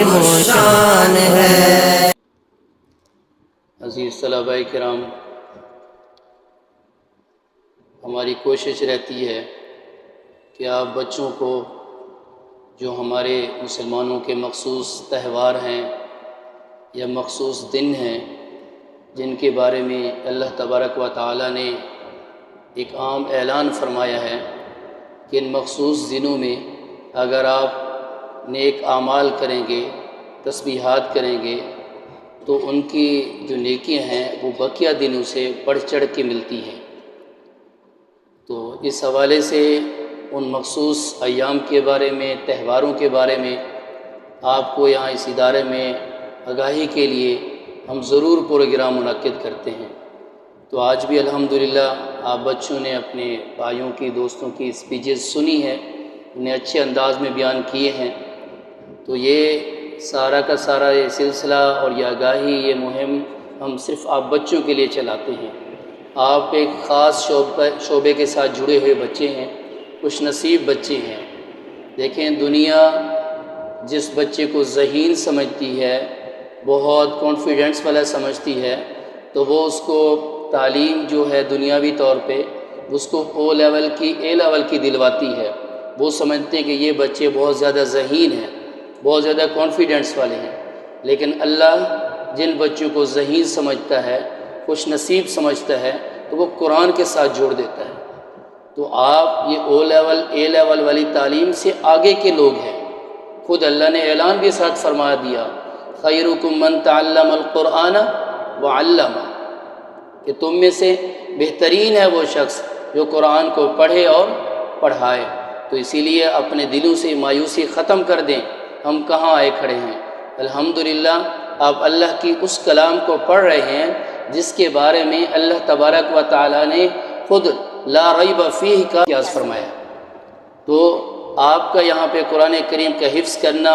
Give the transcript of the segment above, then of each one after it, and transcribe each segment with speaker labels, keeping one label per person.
Speaker 1: و شان ہے۔
Speaker 2: عزیز طلباء کرام، ہماری کوشش رہتی ہے کہ آپ بچوں کو جو ہمارے مسلمانوں کے مخصوص تہوار ہیں یا مخصوص دن ہیں جن کے بارے میں اللہ تبارک و تعالی نے ایک عام اعلان فرمایا ہے کہ ان مخصوص دنوں میں اگر آپ نیک اعمال کریں گے، تسبیحات کریں گے، تو ان کی جو نیکیاں ہیں وہ بقیہ دنوں سے بڑھ چڑھ کے ملتی ہیں۔ تو اس حوالے سے ان مخصوص ایام کے بارے میں، تہواروں کے بارے میں آپ کو یہاں اس ادارے میں آگاہی کے لیے ہم ضرور پروگرام منعقد کرتے ہیں۔ تو آج بھی الحمدللہ آپ بچوں نے اپنے بھائیوں کی، دوستوں کی اسپیچز سنی ہے، انہیں اچھے انداز میں بیان کیے ہیں۔ تو یہ سارا کا سارا یہ سلسلہ اور یہ آگاہی، یہ مہم ہم صرف آپ بچوں کے لیے چلاتے ہیں۔ آپ ایک خاص شعبے کے ساتھ جڑے ہوئے بچے ہیں، خوش نصیب بچے ہیں۔ دیکھیں، دنیا جس بچے کو ذہین سمجھتی ہے، بہت کانفیڈنس والا سمجھتی ہے، تو وہ اس کو تعلیم جو ہے دنیاوی طور پہ اس کو اے لیول کی دلواتی ہے۔ وہ سمجھتے ہیں کہ یہ بچے بہت زیادہ ذہین ہیں، بہت زیادہ کانفیڈنس والے ہیں، لیکن اللہ جن بچوں کو ذہین سمجھتا ہے، خوش نصیب سمجھتا ہے، تو وہ قرآن کے ساتھ جوڑ دیتا ہے۔ تو آپ یہ اے لیول والی تعلیم سے آگے کے لوگ ہیں۔ خود اللہ نے اعلان بھی ساتھ فرما دیا، خیرکم من تعلم القرآن وعلمہ، کہ تم میں سے بہترین ہے وہ شخص جو قرآن کو پڑھے اور پڑھائے۔ تو اسی لیے اپنے دلوں سے مایوسی ختم کر دیں۔ ہم کہاں آئے کھڑے ہیں؟ الحمدللہ آپ اللہ کی اس کلام کو پڑھ رہے ہیں جس کے بارے میں اللہ تبارک و تعالی نے خود لا ریب فیہ کا اعزاز فرمایا۔ تو آپ کا یہاں پہ قرآن کریم کا حفظ کرنا،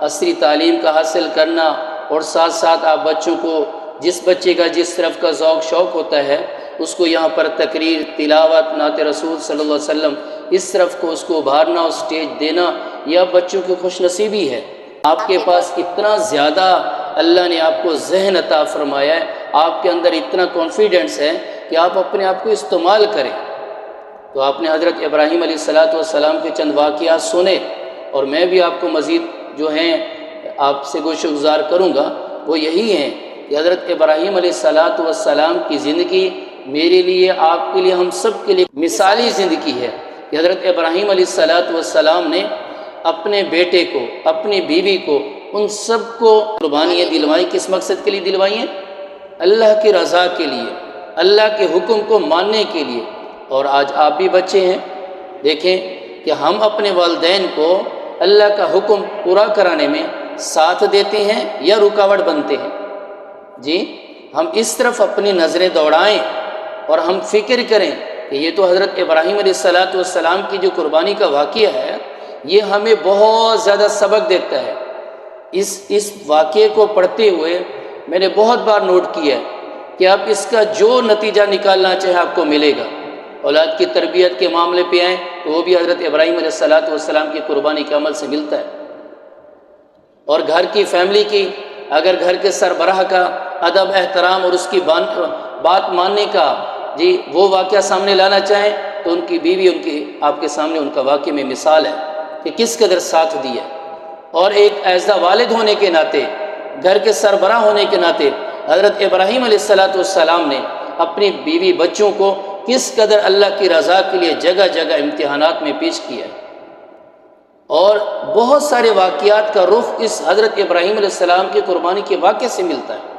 Speaker 2: عصری تعلیم کا حاصل کرنا، اور ساتھ ساتھ آپ بچوں کو، جس بچے کا جس طرف کا ذوق شوق ہوتا ہے، اس کو یہاں پر تقریر، تلاوت، نعت رسول صلی اللہ علیہ وسلم، اس طرف کو اس کو ابھارنا اور اسٹیج دینا، یہ بچوں کی خوش نصیبی ہے۔ آپ کے پاس اتنا زیادہ اللہ نے آپ کو ذہن عطا فرمایا ہے، آپ کے اندر اتنا کانفیڈنس ہے کہ آپ اپنے آپ کو استعمال کریں۔ تو آپ نے حضرت ابراہیم علیہ السلام کے چند واقعات سنے، اور میں بھی آپ کو مزید جو ہیں آپ سے گزار کروں گا، وہ یہی ہیں کہ حضرت ابراہیم علیہ السلام کی زندگی میرے لیے، آپ کے لیے، ہم سب کے لیے مثالی زندگی ہے کہ حضرت ابراہیم علیہ السلام نے اپنے بیٹے کو، اپنی بیوی کو، ان سب کو قربانیاں دلوائیں۔ کس مقصد کے لیے دلوائی ہیں؟ اللہ کی رضا کے لیے، اللہ کے حکم کو ماننے کے لیے۔ اور آج آپ بھی بچے ہیں، دیکھیں کہ ہم اپنے والدین کو اللہ کا حکم پورا کرانے میں ساتھ دیتے ہیں یا رکاوٹ بنتے ہیں؟ جی، ہم اس طرف اپنی نظریں دوڑائیں اور ہم فکر کریں کہ یہ تو حضرت ابراہیم علیہ السلام کی جو قربانی کا واقعہ ہے، یہ ہمیں بہت زیادہ سبق دیتا ہے۔ اس واقعے کو پڑھتے ہوئے میں نے بہت بار نوٹ کیا ہے کہ آپ اس کا جو نتیجہ نکالنا چاہے آپ کو ملے گا۔ اولاد کی تربیت کے معاملے پہ آئیں تو وہ بھی حضرت ابراہیم علیہ السلام کی قربانی کے عمل سے ملتا ہے۔ اور گھر کی فیملی کی، اگر گھر کے سربراہ کا ادب، احترام اور اس کی بات ماننے کا وہ واقعہ سامنے لانا چاہیں تو ان کی بیوی آپ کے سامنے ان کا واقعے میں مثال ہے کہ کس قدر ساتھ دیا۔ اور ایک ایسا والد ہونے کے ناطے، گھر کے سربراہ ہونے کے ناطے، حضرت ابراہیم علیہ السلام نے اپنی بیوی بچوں کو کس قدر اللہ کی رضا کے لیے جگہ جگہ امتحانات میں پیش کیا ہے۔ اور بہت سارے واقعات کا رخ اس حضرت ابراہیم علیہ السلام کی قربانی کے واقعے سے ملتا ہے۔